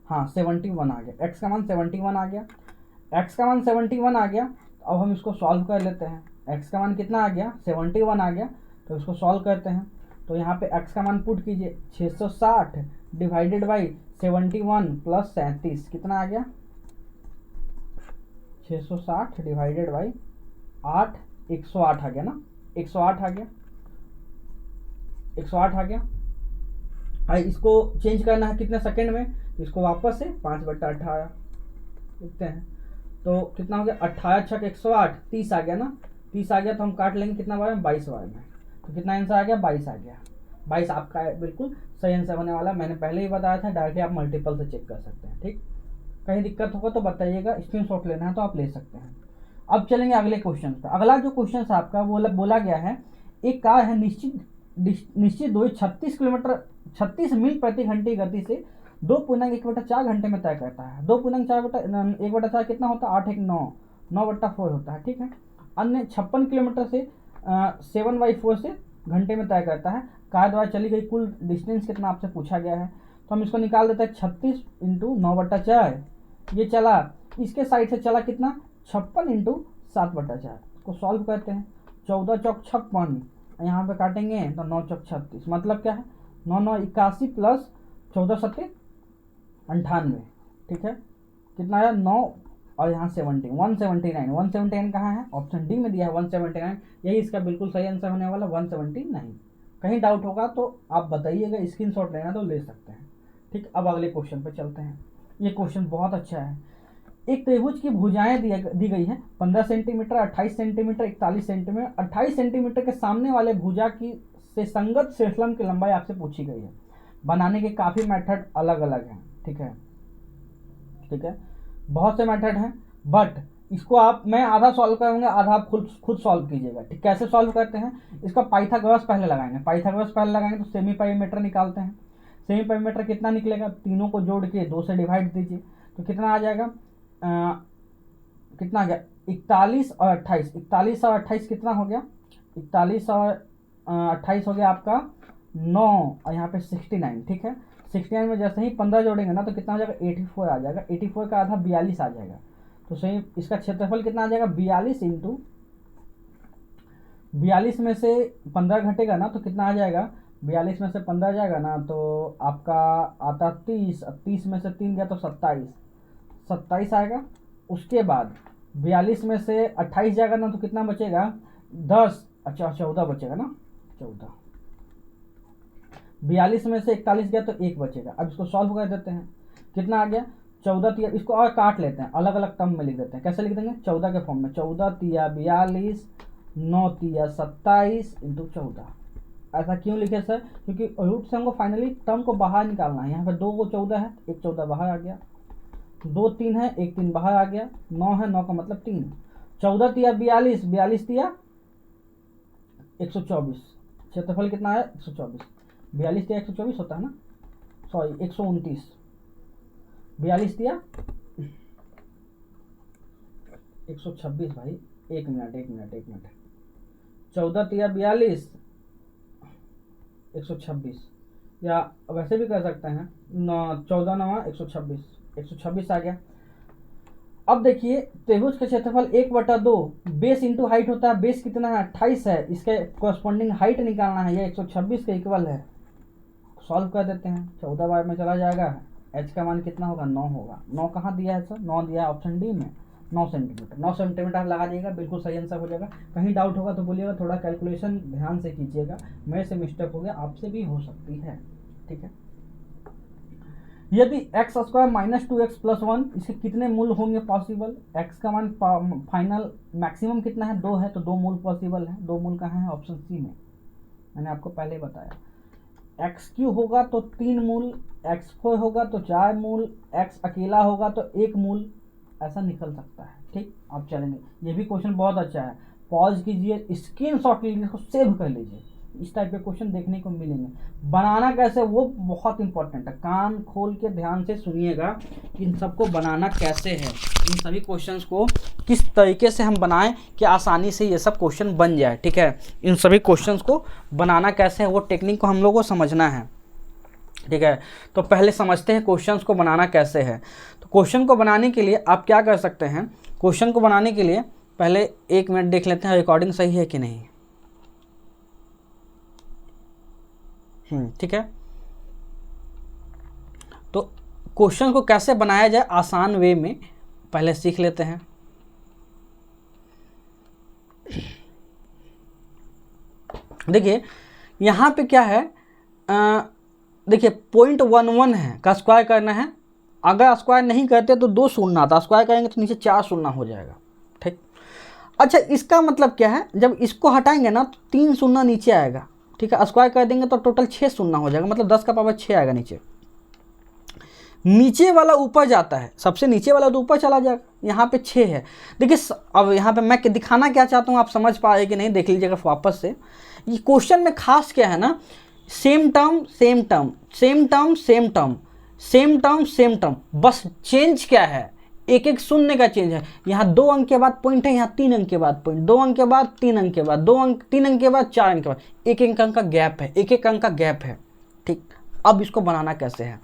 हाँ 71 आ गया, x का मान 71 आ गया। x का मान 71 आ गया, तो अब हम इसको सॉल्व कर लेते हैं। x का मान कितना आ गया? 71 आ गया, तो इसको सॉल्व करते हैं। तो यहाँ पे x का मान पुट कीजिए, 660 डिवाइडेड बाई 71 प्लस 37 कितना आ गया? 660 डिवाइडेड बाई 8, 108 आ गया ना, 108 आ गया, 108 आ गया। इसको चेंज करना है कितने सेकंड में? इसको वापस से 5/18 लिखते हैं, तो कितना हो गया? 18 छक 108, 30 आ गया ना, 30 आ गया, तो हम काट लेंगे कितना बार में? 22 बार में। तो कितना आंसर आ गया? 22 आ गया। 22 आपका बिल्कुल सही आंसर होने वाला। मैंने पहले ही बताया था, डायरेक्टली आप मल्टीपल से चेक कर सकते हैं। ठीक, कहीं दिक्कत होगा तो बताइएगा, स्क्रीनशॉट लेना है तो आप ले सकते हैं। अब चलेंगे अगले क्वेश्चन पर। अगला जो क्वेश्चन है आपका वो बोला गया है, एक कार है निश्चित दूरी 36 मील प्रति घंटे की गति से 2.1/4 घंटे में तय करता है। 2.4/1/4 कितना होता है? 8 1 9, 9/4 होता है। ठीक है, अन्य 56 किलोमीटर से 7/4 से घंटे में तय करता है। कार द्वारा चली गई कुल डिस्टेंस कितना आपसे पूछा गया है, तो हम इसको निकाल देते हैं। 36 इंटू 9/4, ये चला इसके साइड से चला कितना? 56 इंटू 7/4। इसको सॉल्व करते हैं। 14 चौक 56, यहाँ पे काटेंगे तो 9 चौक 36, मतलब क्या है? 9 9 81 प्लस 14 7 98। ठीक है, कितना आया? 9 और यहाँ 70, 179। 179 कहाँ है? ऑप्शन डी में दिया है 179, यही इसका बिल्कुल सही आंसर होने वाला 179। कहीं डाउट होगा तो आप बताइएगा, स्क्रीनशॉट लेना तो ले सकते हैं। ठीक, अब अगले क्वेश्चन पे चलते हैं। ये क्वेश्चन बहुत अच्छा है। एक त्रिभुज की भुजाएं दी गई है 15 सेंटीमीटर, 28 सेंटीमीटर, 41 सेंटीमीटर। 28 सेंटीमीटर के सामने वाले भुजा की से संगत श्रेष्ठलंब की लंबाई आपसे पूछी गई है। बनाने के काफ़ी मेथड अलग अलग हैं। ठीक है, ठीक है, बहुत से मेथड हैं, बट इसको मैं आधा सॉल्व करूंगा, आधा आप खुद सॉल्व कीजिएगा। ठीक, कैसे सॉल्व करते हैं? इसका पाइथागोरस पहले लगाएंगे। पाइथागोरस पहले लगाएंगे तो सेमी पेरीमीटर निकालते हैं। सेमी पेरीमीटर कितना निकलेगा? तीनों को जोड़ के 2 से डिवाइड दीजिए, तो कितना आ जाएगा? कितना आ गया? 41 और 28। 41 और 28 कितना हो गया? 41 और 28 हो गया आपका 9, और यहाँ पे 69। ठीक है, 69 में जैसे ही 15 जोड़ेंगे ना तो कितना हो जाएगा? 84 आ जाएगा। 84 का आधा 42 आ जाएगा। तो सही इसका क्षेत्रफल कितना आ जाएगा? 42 इंटू 42 में से 15 घटेगा ना तो कितना आ जाएगा? 42 में से 15 जाएगा ना तो आपका आता 30, 30 में से 3 गया तो 27 आएगा। उसके बाद 42 में से 28 जाएगा ना तो कितना बचेगा? 10, अच्छा 14 बचेगा ना, 14। 42 में से 41 गया तो 1 बचेगा। अब इसको सॉल्व कर देते हैं, कितना आ गया? 14 तिया, इसको और काट लेते हैं, अलग अलग टर्म में लिख देते हैं। कैसे लिख देंगे? 14 के फॉर्म में, 14 तिया 42, 9 तिया 27 इंटू 14। ऐसा क्यों लिखे सर? क्योंकि रूट से हमको फाइनली टर्म को बाहर निकालना है। यहाँ पे 2 को 14 है, 1 14 बाहर आ गया, 2 3 है, 1 3 बाहर आ गया, 9 है, 9 का मतलब 3। 14 तिया 42, 42 तिया 124। क्षेत्रफल कितना है? 124। 42 तिया 124 होता है ना, सॉरी 129। 42 तिया 126 भाई, 1 मिनट। 14 तिया 42, 126, या वैसे भी कर सकते हैं 14 9 126, 126 आ गया। अब देखिए त्रिभुज का क्षेत्रफल 1/2 बेस इंटू हाइट होता है। बेस कितना है? 28 है, इसके कॉरस्पॉन्डिंग हाइट निकालना है, ये 126 के इक्वल है। सॉल्व कर देते हैं, 14 बार में चला जाएगा। एच का मान कितना होगा? 9 होगा। 9 कहाँ दिया है सर? 9 दिया है ऑप्शन डी में, 9 सेंटीमीटर। 9 सेंटीमीटर लगा दिएगा, बिल्कुल सही आंसर हो जाएगा। कहीं डाउट होगा तो बोलिएगा, थोड़ा कैलकुलेशन ध्यान से कीजिएगा, मेरे से मिस्टेक हो गया, आपसे भी हो सकती है। ठीक है, यदि x square minus 2x plus 1, इसके कितने मूल होंगे पॉसिबल? एक्स का मान फाइनल मैक्सिमम कितना है? 2 है, तो 2 मूल पॉसिबल है। 2 मूल कहाँ है? ऑप्शन सी में, मैंने आपको पहले बताया। एक्स क्यू होगा तो 3 मूल, x4 होगा तो 4 मूल, x अकेला होगा तो 1 मूल, ऐसा निकल सकता है। ठीक, आप चलेंगे। ये भी क्वेश्चन बहुत अच्छा है, पॉज कीजिए, स्क्रीनशॉट लीजिए, इसको सेव कर लीजिए। इस टाइप के क्वेश्चन देखने को मिलेंगे। बनाना कैसे वो बहुत इंपॉर्टेंट है, कान खोल के ध्यान से सुनिएगा इन सबको बनाना कैसे है, इन सभी क्वेश्चंस को किस तरीके से हम बनाएं कि आसानी से ये सब क्वेश्चन बन जाए। ठीक है, इन सभी क्वेश्चंस को बनाना कैसे है वो टेक्निक को हम लोग को समझना है। ठीक है, तो पहले समझते हैं क्वेश्चंस को बनाना कैसे है। तो क्वेश्चन को बनाने के लिए आप क्या कर सकते हैं, क्वेश्चन को बनाने के लिए पहले 1 मिनट देख लेते हैं रिकॉर्डिंग सही है कि नहीं। ठीक है, तो क्वेश्चन को कैसे बनाया जाए आसान वे में पहले सीख लेते हैं। देखिए यहाँ पे क्या है, देखिए 0.11 है का स्क्वायर करना है। अगर स्क्वायर नहीं करते तो 2 शून्य आता, स्क्वायर करेंगे तो नीचे 4 शून्य हो जाएगा। ठीक, अच्छा इसका मतलब क्या है, जब इसको हटाएंगे ना तो 3 शून्य नीचे आएगा। ठीक है, स्क्वायर कर देंगे तो टोटल 6 शून्य हो जाएगा, मतलब 10 का पावर 6 आएगा नीचे। नीचे वाला ऊपर जाता है, सबसे नीचे वाला तो ऊपर चला जाएगा। यहाँ पे 6 है। देखिए अब यहाँ पे मैं दिखाना क्या चाहता हूँ, आप समझ पा रहे कि नहीं, देख लीजिएगा वापस से। ये क्वेश्चन में खास क्या है ना, same term same term, same term same term, same term same term, बस चेंज क्या है, एक एक शून्य का चेंज है। यहाँ 2 अंक के बाद पॉइंट है, यहाँ 3 अंक के बाद पॉइंट, 2 अंक के बाद 3 अंक के बाद 2 अंक, 3 अंक के बाद 4 अंक के बाद, एक एक अंक का गैप है, एक एक अंक का गैप है। ठीक, अब इसको बनाना कैसे है,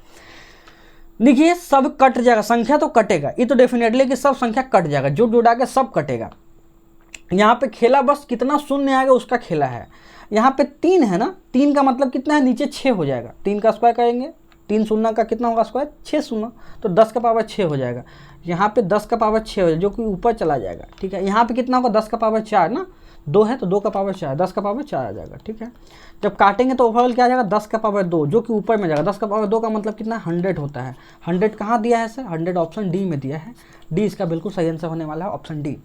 देखिए सब कट जाएगा, संख्या तो कटेगा, ये तो डेफिनेटली कि सब संख्या कट जाएगा, जुड़ जुड़ा के सब कटेगा। यहाँ पे खेला बस कितना शून्य आएगा उसका खेला है। यहाँ पे 3 है ना, 3 का मतलब कितना है, नीचे 6 हो जाएगा। 3 का स्क्वायर करेंगे, 3 शून्य का कितना होगा स्क्वायर, 6 शून्य, तो 10 का पावर 6 हो जाएगा। यहाँ पे 10 का पावर 6 हो जाएगा जो कि ऊपर चला जाएगा। ठीक है, यहाँ पे कितना होगा, 10 का पावर 4 ना, 2 है तो 2 का पावर 4, 10 का पावर 4 आ जाएगा। ठीक है, जब काटेंगे तो ओवरऑल क्या आ जाएगा, 10 का पावर 2 जो कि ऊपर में जाएगा। 10 का पावर 2 का मतलब कितना, 100 होता है। 100 कहाँ दिया है सर, 100 ऑप्शन डी में दिया है। डी इसका बिल्कुल सही आंसर होने वाला है, ऑप्शन डी।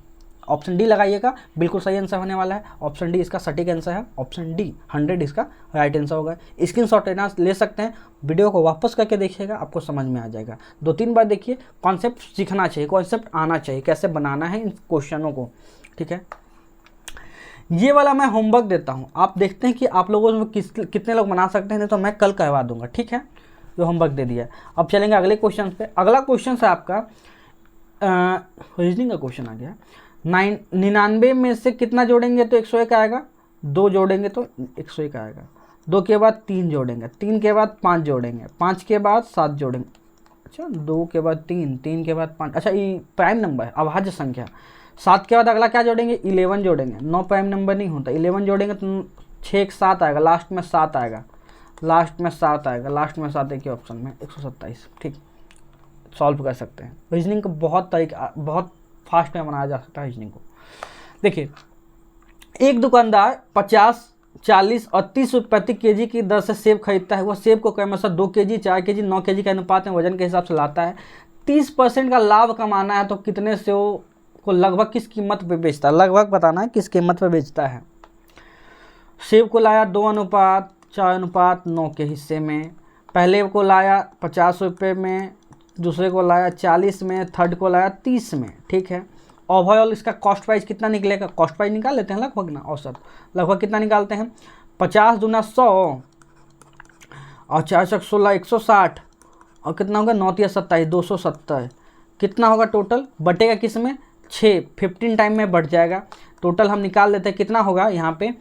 ऑप्शन डी लगाइएगा, बिल्कुल सही आंसर होने वाला है। ऑप्शन डी इसका सटीक आंसर है, ऑप्शन डी 100 इसका राइट आंसर होगा। स्क्रीनशॉट लेना ले सकते हैं, वीडियो को वापस करके देखिएगा, आपको समझ में आ जाएगा। 2-3 बार देखिए, कॉन्सेप्ट सीखना चाहिए, कॉन्सेप्ट आना चाहिए, कैसे बनाना है इन क्वेश्चनों को। ठीक है, ये वाला मैं होमवर्क देता हूँ, आप देखते हैं कि आप लोगों में कितने लोग बना सकते हैं, नहीं तो मैं कल करवा दूंगा। ठीक है, जो होमवर्क दे दिया है। अब चलेंगे अगले क्वेश्चन पे। अगला क्वेश्चन है आपका रीजनिंग का क्वेश्चन आ गया। 99 में से कितना जोड़ेंगे तो 101 आएगा, 2 जोड़ेंगे तो 101 आएगा, 2 के बाद 3 जोड़ेंगे, 3 के बाद 5 जोड़ेंगे, 5 के बाद 7 जोड़ेंगे, अच्छा 2 के बाद 3, 3 के बाद 5, अच्छा ये प्राइम नंबर है, अभाज्य संख्या। 7 के बाद अगला क्या जोड़ेंगे, 11 जोड़ेंगे। 9 प्राइम नंबर नहीं होता, 11 जोड़ेंगे तो 6 एक 7 आएगा, लास्ट में 7 आएगा, लास्ट में 7 आएगा, लास्ट में 7 एक ही ऑप्शन में 127। ठीक, सॉल्व कर सकते हैं। रीजनिंग को बहुत तरीका, बहुत फास्ट में बनाया जा सकता है रीजनिंग को। देखिए एक दुकानदार 50, 40 और 30 रुपये प्रति केजी की दर से सेब खरीदता है। वह सेब को क्रमशः 2 केजी, 4 केजी, 9 केजी के अनुपात में वजन के हिसाब से लाता है। 30% का लाभ कमाना है तो कितने सेब को लगभग किस कीमत पे बेचता है, लगभग बताना है किस कीमत पे बेचता है। सेब को लाया 2:4:9 के हिस्से में, पहले को लाया 50 रुपये में, दूसरे को लाया 40 में, थर्ड को लाया 30 में। ठीक है, ओवरऑल इसका कॉस्ट प्राइस कितना निकलेगा, कॉस्ट प्राइस निकाल लेते हैं लगभग ना, औसत लगभग कितना निकालते हैं, 50 दूना 100 और 416 160 और कितना होगा 9 × 27 270, कितना होगा टोटल, बटेगा किस में 6, 15 टाइम में बढ़ जाएगा। टोटल हम निकाल लेते हैं कितना होगा यहाँ पे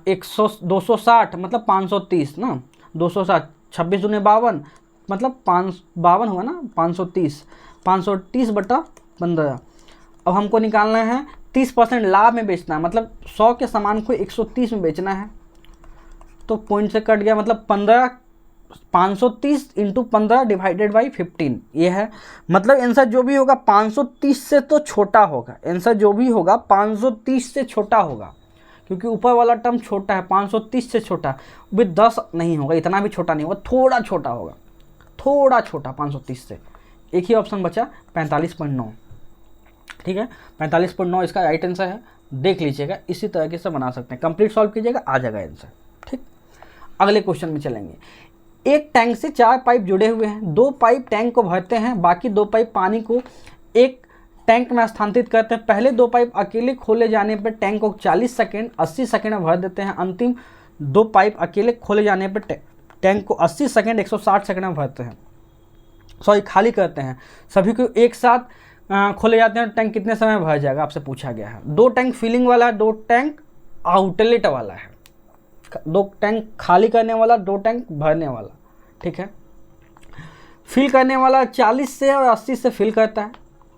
260 मतलब 530 ना, 260, 26 दूने 52 मतलब 52 होगा ना, 530 बटा 15। अब हमको निकालना है 30% लाभ में बेचना है, मतलब 100 के सामान को 130 में बेचना है, तो पॉइंट से कट गया, मतलब 530 × 15 डिवाइडेड बाई 15 ये है। मतलब आंसर जो भी होगा 530 से तो छोटा होगा, आंसर जो भी होगा 530 से छोटा होगा, क्योंकि ऊपर वाला टर्म छोटा है, 530 से छोटा भी 10 नहीं होगा, इतना भी छोटा नहीं होगा, थोड़ा छोटा होगा, थोड़ा छोटा 530 से। एक ही ऑप्शन बचा 45.9। ठीक है, 45.9 इसका राइट आंसर है, देख लीजिएगा, इसी तरीके से बना सकते हैं, कंप्लीट सॉल्व कीजिएगा आ जाएगा आंसर। ठीक, अगले क्वेश्चन में चलेंगे। एक टैंक से 4 पाइप जुड़े हुए हैं, 2 पाइप टैंक को भरते हैं, बाकी 2 पाइप पानी को एक टैंक में स्थानांतरित करते हैं। पहले 2 पाइप अकेले खोले जाने पर टैंक को 40 सेकेंड 80 सेकेंड में भर देते हैं। अंतिम 2 पाइप अकेले खोले जाने पर टैंक को 80 सेकेंड 160 सेकेंड में भरते हैं, खाली करते हैं। सभी को एक साथ खोले जाते हैं, टैंक कितने समय में भर जाएगा आपसे पूछा गया है। 2 टैंक फिलिंग वाला है, 2 टैंक आउटलेट वाला है, 2 टैंक खाली करने वाला, 2 टैंक भरने वाला। ठीक है, फिल करने वाला 40 से और 80 से फिल करता है।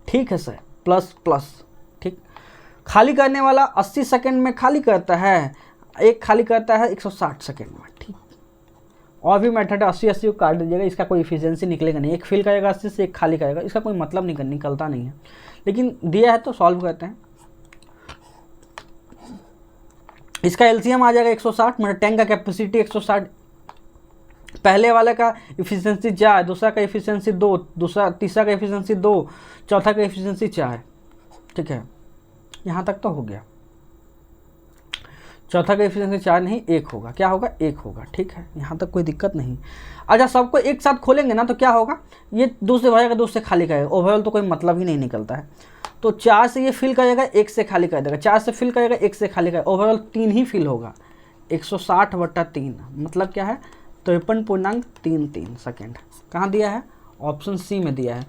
ठीक है सर, प्लस प्लस। ठीक, खाली करने वाला 80 सेकेंड में खाली करता है, एक खाली करता है 160 सेकेंड में। ठीक, और भी मेथड है, 80 को काट दीजिएगा, इसका कोई इफिशियंसी निकलेगा नहीं। एक फिल करेगा 80 से, एक खाली करेगा, इसका कोई मतलब निकलता नहीं है, लेकिन दिया है तो सॉल्व करते हैं। इसका एलसीएम आ जाएगा 160, मतलब टैंक का कैपेसिटी 160। पहले वाले का इफिशियंसी 4, दूसरा का इफिशियंसी 2, तीसरा का इफिशियंसी 2, चौथा का इफिशियंसी 4। ठीक है, यहाँ तक तो हो गया। चौथा का इफिशियंसी 4 नहीं 1 होगा, क्या होगा 1 होगा। ठीक है, यहाँ तक कोई दिक्कत नहीं। अच्छा, सबको एक साथ खोलेंगे ना तो क्या होगा, ये 2 से भरेगा, 2 से खाली करेगा, ओवरऑल तो कोई मतलब ही नहीं निकलता है। तो 4 से ये फिल करेगा, 1 से खाली कर देगा, 4 से फिल करेगा, 1 से खाली करेगा, ओवरऑल 3 ही फिल होगा। 160/3 मतलब क्या है, 53.33 सेकेंड। कहाँ दिया है, ऑप्शन सी में दिया है।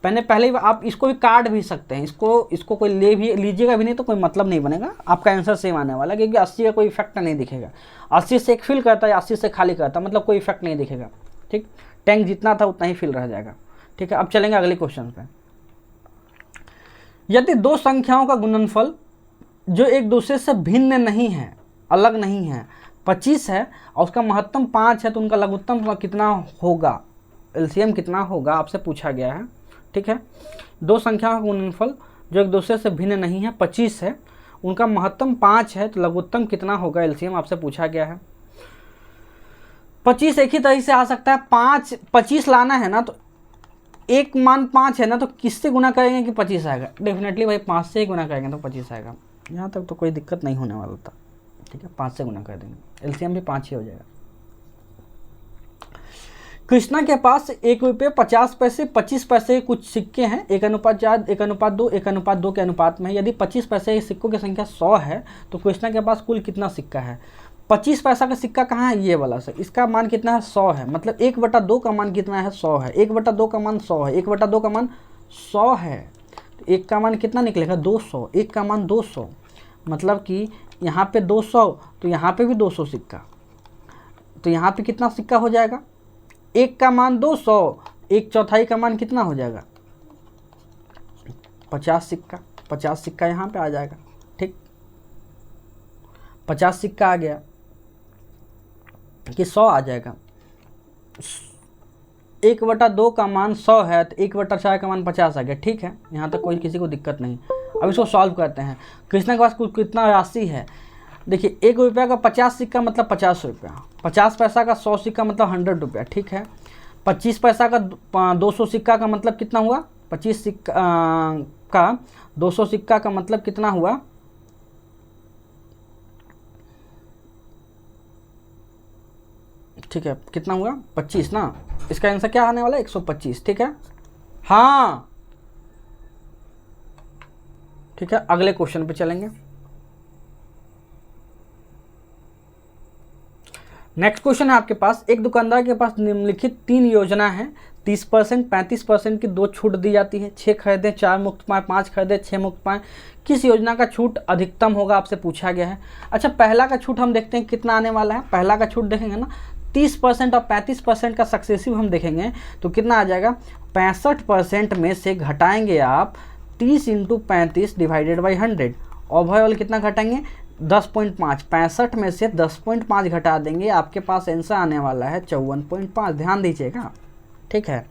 पहले आप इसको भी काट भी सकते हैं, इसको कोई लीजिएगा भी नहीं तो कोई मतलब नहीं बनेगा, आपका आंसर सेम आने वाला, क्योंकि 80 का कोई इफेक्ट नहीं दिखेगा। 80 से एक फिल करता है, 80 से खाली करता है, मतलब कोई इफेक्ट नहीं दिखेगा। ठीक, टैंक जितना था उतना ही फिल रह जाएगा। ठीक है, अब चलेंगे अगले क्वेश्चन पे। यदि 2 संख्याओं का गुणनफल जो एक दूसरे से भिन्न नहीं है, अलग नहीं है, 25 है और उसका महत्तम 5 है, तो उनका लघुत्तम कितना होगा, एलसीएम कितना होगा आपसे पूछा गया है। ठीक है, 2 संख्याओं का गुणनफल जो एक दूसरे से भिन्न नहीं है, 25 है, उनका महत्तम 5 है, तो लघुत्तम कितना होगा, एलसीएम आपसे पूछा गया है। 25 एक ही तरह से आ सकता है, 25 लाना है ना, तो एक मान 5 है ना, तो किससे गुना करेंगे कि 25 आएगा, डेफिनेटली भाई 5 से ही गुना करेंगे तो 25 आएगा। यहाँ तक तो कोई दिक्कत नहीं होने वाला था। ठीक है, 5 से गुना कर देंगे, एलसीएम भी 5 ही हो जाएगा। कृष्णा के पास ₹1.50 25 पैसे के कुछ सिक्के हैं, 1:4, 1:2, 1:2 के अनुपात में। यदि 25 पैसे के सिक्कों की संख्या 100 है तो कृष्णा के पास कुल कितना सिक्का है। 25 पैसा का सिक्का कहाँ है, ये वाला सर, इसका मान कितना है 100 है, मतलब 1/2 का मान कितना है 100 है, 1/2 का मान 100 है, 1/2 का मान 100 है, तो 1 का मान कितना निकलेगा 200, 1 का मान 200, मतलब कि यहाँ पे 200 तो यहाँ पे भी 200 सिक्का, तो यहाँ पे कितना सिक्का हो जाएगा, 1 का मान 200, 1/4 का मान कितना हो जाएगा 50 सिक्का, 50 सिक्का यहाँ पे आ जाएगा। ठीक, 50 सिक्का आ गया कि 100 आ जाएगा। 1/2 का मान 100 है तो 1/4 का मान 50 आ गया। ठीक है, यहाँ तक कोई किसी को दिक्कत नहीं। अब इसको सॉल्व करते हैं। कृष्णा के पास कुल कितना राशि है, देखिए 1 रुपया का 50 सिक्का मतलब 50 रुपया, 50 पैसा का 100 सिक्का मतलब 100 रुपया। ठीक है, 25 पैसा का 200 सिक्का का मतलब कितना हुआ, 25 सिक्का का 200 सिक्का का मतलब कितना हुआ, ठीक है कितना हुआ 25 ना, इसका आंसर क्या आने वाला है 125। ठीक है, हाँ ठीक है, अगले क्वेश्चन पे चलेंगे। नेक्स्ट क्वेश्चन है आपके पास, एक दुकानदार के पास निम्नलिखित 3 योजना है, 30%, 35% की 2 छूट दी जाती है, 6 खरीदें 4 मुफ्त पाएँ, 5 खरीदें 6 मुफ्त पाएँ, किस योजना का छूट अधिकतम होगा आपसे पूछा गया है। अच्छा, पहला का छूट हम देखते हैं कितना आने वाला है। पहला का छूट देखेंगे ना 30% और 35% का सक्सेसिव हम देखेंगे तो कितना आ जाएगा, 65% में से घटाएंगे आप 30 × 35 डिवाइडेड बाई 100, ओवरऑल कितना घटाएंगे 10.5, 65 में से 10.5 घटा देंगे, आपके पास आंसर आने वाला है 54.5। ध्यान दीजिएगा। ठीक है,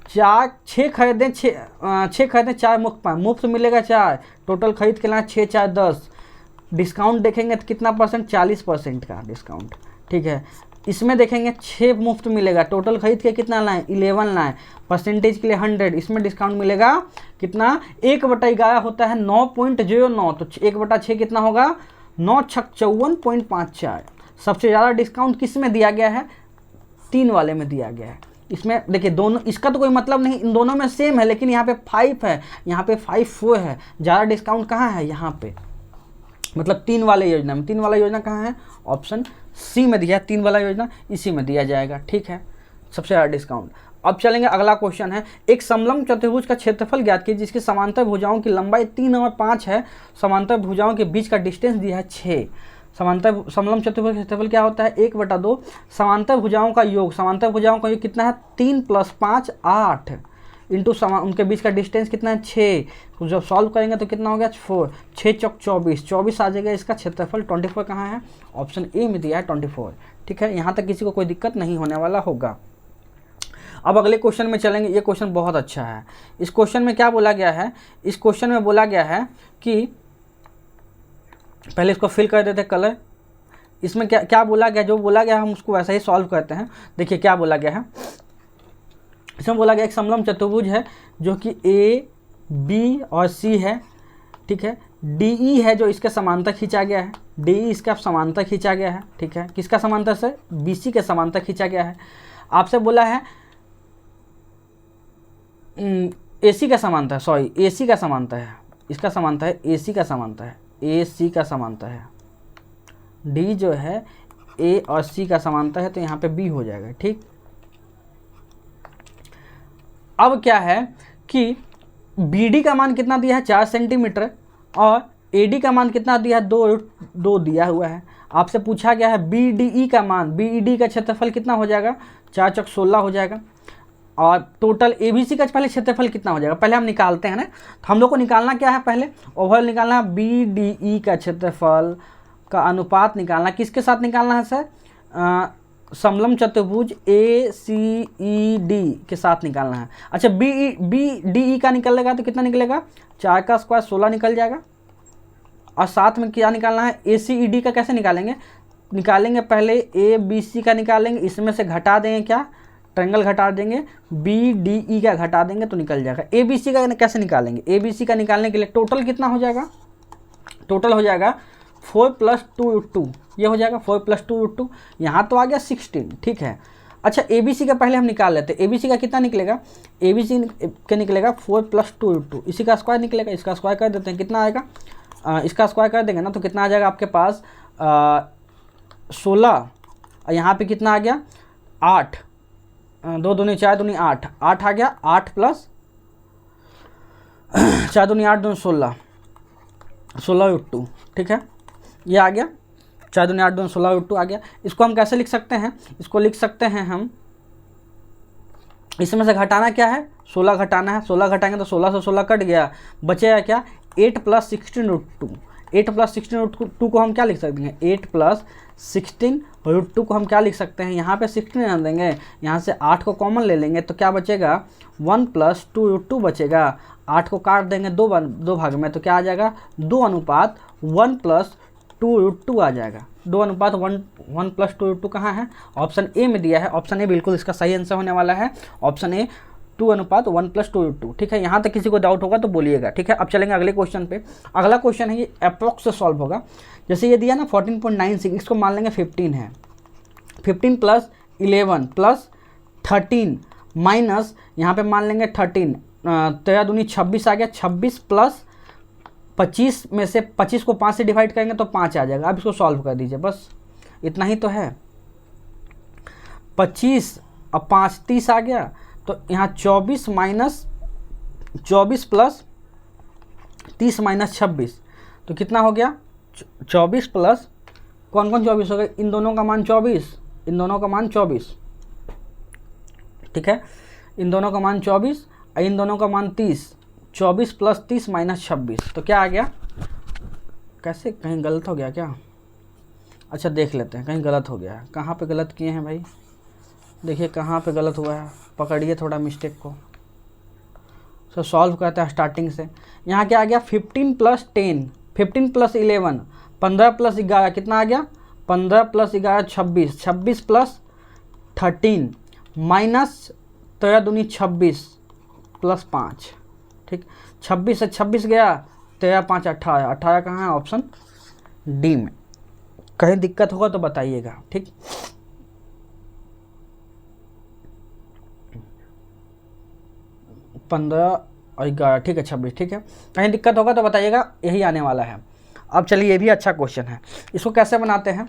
6 खरीदें 4 मुफ्त पाएँ, मुफ्त मिलेगा 4, टोटल खरीद के लाए 6 4 10, डिस्काउंट देखेंगे तो कितना परसेंट 40% का डिस्काउंट। ठीक है, इसमें देखेंगे 6 मुफ्त मिलेगा, टोटल खरीद के कितना लाएँ 11 लाएँ, परसेंटेज के लिए 100, इसमें डिस्काउंट मिलेगा कितना 1/11 होता है 9.09, तो 1/6 कितना होगा 9 छक 54.54। सबसे ज़्यादा डिस्काउंट किस में दिया गया है, 3 वाले में दिया गया है, इसमें देखिए दोनों, इसका तो कोई मतलब नहीं, इन दोनों में सेम है, लेकिन यहाँ पे 5 है, यहाँ पे 5 वो है, ज़्यादा डिस्काउंट कहाँ है यहाँ पे, मतलब 3 वाले योजना में। 3 वाला योजना कहाँ है, ऑप्शन सी में दिया है 3 वाला योजना, इसी में दिया जाएगा, ठीक है, सबसे ज़्यादा डिस्काउंट। अब चलेंगे, अगला क्वेश्चन है, एक समलंब चतुर्भुज का क्षेत्रफल ज्ञात कीजिए जिसकी समांतर भुजाओं की लंबाई 3 और 5 है, समांतर भुजाओं के बीच का डिस्टेंस दिया है 6। समांतर समलंब चतुर्भुज का क्षेत्रफल क्या होता है, 1/2 समांतर भुजाओं का योग, समांतर भुजाओं का योग कितना है 3 + 5 8 इंटू उनके बीच का डिस्टेंस कितना है 6, तो जब सॉल्व करेंगे तो कितना हो गया 4, 6 चौक 24, 24 आ जाएगा इसका क्षेत्रफल। 24 कहाँ है, ऑप्शन ए में दिया है 24, ठीक है, यहाँ तक किसी को कोई दिक्कत नहीं होने वाला होगा। अब अगले क्वेश्चन में चलेंगे, ये क्वेश्चन बहुत अच्छा है। इस क्वेश्चन में क्या बोला गया है, इस क्वेश्चन में बोला गया है कि पहले इसको फिल कर देते कलर। इसमें क्या क्या बोला गया, जो बोला गया हम उसको वैसा ही सॉल्व करते हैं। देखिए क्या बोला गया है, इसमें बोला गया एक समलंब चतुर्भुज है जो कि ए बी और सी है, ठीक है, डी ई है जो इसके समांतर खींचा गया है, डी ई इसका समांतर खींचा गया है, ठीक है, किसका समांतर से, बी सी के समांतर खींचा गया है। आपसे बोला है ए सी का समांतर, सॉरी ए सी का समांतर है, इसका समांतर है ए सी का समांतर है, ए सी का समांतर है, डी जो है ए और सी का समांतर है, तो यहाँ पे बी हो जाएगा, ठीक। अब क्या है कि बी डी का मान कितना दिया है 4 सेंटीमीटर और ए डी का मान कितना दिया है 2 दिया हुआ है। आपसे पूछा गया है बी डी ई का मान, बी ई डी का क्षेत्रफल कितना हो जाएगा, 4 चौक 16 हो जाएगा, और टोटल ए बी सी का पहले क्षेत्रफल कितना हो जाएगा, पहले हम निकालते हैं ना, तो हम लोग को निकालना क्या है, पहले ओवरऑल निकालना है बी डी ई का क्षेत्रफल का अनुपात निकालना, किसके साथ निकालना है सर, समलंब चतुर्भुज ए सी ई डी के साथ निकालना है। अच्छा बी डी ई का निकलेगा तो कितना निकलेगा, 4 का स्क्वायर 16 निकल जाएगा, और साथ में क्या निकालना है ए सी ई डी का, कैसे निकालेंगे, निकालेंगे पहले ए बी सी का निकालेंगे, इसमें से घटा देंगे क्या, ट्रायंगल घटा देंगे, बी डी ई का घटा देंगे तो निकल जाएगा। ए बी सी का कैसे निकालेंगे, ए बी सी का निकालने के लिए टोटल कितना हो जाएगा, टोटल हो जाएगा 4 + 2√2, ये हो जाएगा 4 + 2√2, यहाँ तो आ गया 16, ठीक है। अच्छा ए बी सी का पहले हम निकाल लेते हैं, ए बी सी का कितना निकलेगा, ए बी सी का निकलेगा 4 + 2√2, इसी का स्क्वायर निकलेगा, इसका स्क्वायर कर देते हैं, कितना आएगा, इसका स्क्वायर कर देंगे ना तो कितना आ जाएगा आपके पास 16, और यहाँ पे कितना आ गया 8, 2 दूनी 4 दूनी 8, 8 आ गया, 8 + 4 दूनी 8 दूनी 16, 16√2, ठीक है, ये आ गया 4 दूनी 8 दूनी 16√2 आ गया। इसको हम कैसे लिख सकते हैं, इसको लिख सकते हैं हम, इसमें से घटाना क्या है, 16 घटाना है, 16 घटाएंगे तो 16 से 16 कट गया, बचेगा क्या 8 + 16√2, 8 + 16√2 को हम क्या लिख सकते हैं, 8 + 16√2 को हम क्या लिख सकते हैं, यहाँ पे 16 रख देंगे, यहाँ से 8 को कॉमन ले लेंगे तो क्या बचेगा 1 + 2√2 बचेगा, 8 को काट देंगे दो भाग में तो क्या आ जाएगा 2:1 + 2√2 आ जाएगा, 2:1 + 2√2 कहाँ है, ऑप्शन ए में दिया है, ऑप्शन ए बिल्कुल इसका सही आंसर होने वाला है, ऑप्शन ए 2:1 + 2√2, ठीक है। यहाँ तक किसी को डाउट होगा तो बोलिएगा, ठीक है। अब चलेंगे अगले क्वेश्चन पे। अगला क्वेश्चन है ये अप्रॉक्स से सॉल्व होगा, जैसे ये दिया ना 14.96, इसको मान लेंगे 15 है, 15 + 11 + 13 माइनस यहाँ पे मान लेंगे 13, 13 दूनी 26 आ गया, 26 + 25 में से 25 को 5 से डिवाइड करेंगे तो 5 आ जाएगा। अब इसको सॉल्व कर दीजिए, बस इतना ही तो है, 25 और 5 30 आ गया, तो यहाँ 24 + 30 - 26 तो कितना हो गया 24 प्लस कौन 24 हो गया, इन दोनों का मान 24, इन दोनों का मान 24, ठीक है, इन दोनों का मान 24 और इन दोनों का मान 30, 24 + 30 - 26 तो क्या आ गया, कैसे कहीं गलत हो गया क्या, अच्छा देख लेते हैं कहीं गलत हो गया है, कहाँ पे गलत किए हैं भाई, देखिए कहाँ पे गलत हुआ है, पकड़िए थोड़ा मिस्टेक को, तो सॉल्व करते हैं स्टार्टिंग से। यहाँ क्या आ गया 15 + 10, 15 + 11, 15 + 11 कितना आ गया 15 + 11 26, 26 + 13 माइनस 13 दूनी 26 + 5, ठीक, 26 से 26 गया, 13 × 5 18, 18 कहाँ है, ऑप्शन डी में। कहीं दिक्कत होगा तो बताइएगा, ठीक। 15 और 11, ठीक है 26, ठीक है। कहीं दिक्कत होगा तो बताइएगा, यही आने वाला है। अब चलिए ये भी अच्छा क्वेश्चन है, इसको कैसे बनाते हैं।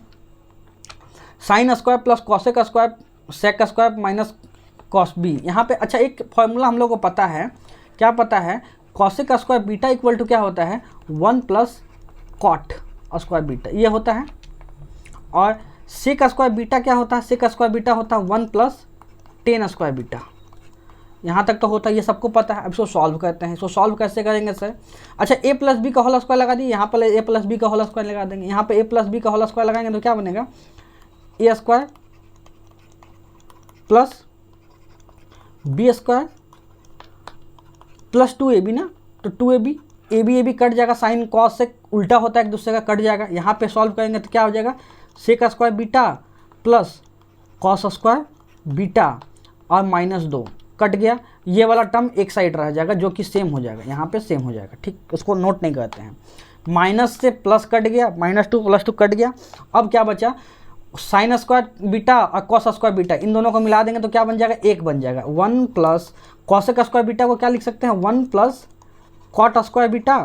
Sine square plus cosec square sec square minus cos B. यहाँ पे अच्छा एक फॉर्मूला हम लोग को पता है, क्या पता है, cosec square beta equal to क्या होता है 1 प्लस कॉट स्क्वायर बीटा, ये होता है। और सेक स्क्वायर बीटा क्या होता है, सेक स्क्वायर बीटा होता है 1 प्लस टेन स्क्वायर बीटा। यहाँ तक तो होता है, ये सबको पता है। अब इसको सॉल्व करते हैं। इसको सॉल्व कैसे करेंगे सर, अच्छा ए प्लस बी का होल स्क्वायर लगा दिए, यहाँ पर ए प्लस बी का होल स्क्वायर लगा देंगे, यहाँ पे ए प्लस बी का होल स्क्वायर लगाएंगे तो क्या बनेगा, A square plus B square plus 2ab ना, तो 2ab ए बी कट जाएगा, साइन कॉस से उल्टा होता है एक दूसरे का, कट जाएगा। यहाँ पे सॉल्व करेंगे तो क्या हो जाएगा, sec square beta plus cos square beta और -2 कट गया। ये वाला टर्म एक साइड रह जाएगा जो कि सेम हो जाएगा, यहाँ पे सेम हो जाएगा, ठीक, उसको नोट नहीं करते हैं। माइनस से प्लस कट गया, -2 + 2 कट गया। अब क्या बचा, साइन स्क्वायर बीटा और कॉस स्क्वायर बीटा, इन दोनों को मिला देंगे तो क्या बन जाएगा, एक बन जाएगा। 1 प्लस कॉसेक स्क्वायर बीटा को क्या लिख सकते हैं 1 प्लस कॉट स्क्वायर बीटा,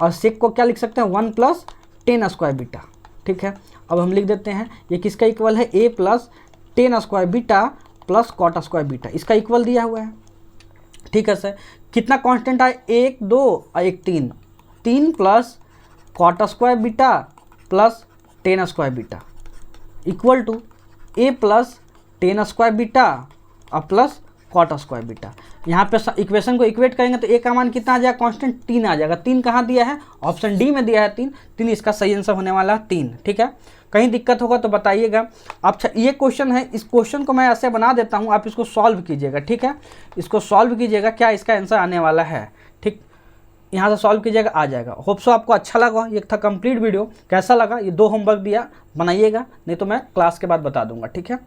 और सेक को क्या लिख सकते हैं 1 प्लस टेन स्क्वायर बीटा, ठीक है। अब हम लिख देते हैं ये किसका इक्वल है, a plus tan square beta plus cot square beta, इसका इक्वल दिया हुआ है, ठीक है सर। कितना कांस्टेंट आए, 1 2 और 1 3, 3 plus cot square beta plus tan square beta equal to a plus tan square beta और प्लस कॉट स्क्वायर बीटा। यहाँ पे इक्वेशन को इक्वेट करेंगे तो a का मान कितना आ जाएगा, कांस्टेंट 3 आ जाएगा। 3 कहाँ दिया है, ऑप्शन डी में दिया है 3 इसका सही आंसर होने वाला है 3, ठीक है। कहीं दिक्कत होगा तो बताइएगा। अच्छा ये क्वेश्चन है, इस क्वेश्चन को मैं ऐसे बना देता हूँ, आप इसको सॉल्व कीजिएगा, ठीक है। इसको सॉल्व कीजिएगा, क्या इसका आंसर आने वाला है, ठीक, यहाँ से सॉल्व कीजिएगा, आ जाएगा। होप सो आपको अच्छा लगा, ये था कंप्लीट वीडियो। कैसा लगा, ये 2 होमवर्क दिया, बनाइएगा, नहीं तो मैं क्लास के बाद बता दूंगा, ठीक है।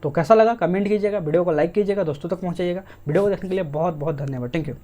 तो कैसा लगा कमेंट कीजिएगा, वीडियो को लाइक कीजिएगा, दोस्तों तक पहुँचाइएगा। वीडियो को देखने के लिए बहुत बहुत धन्यवाद, थैंक यू।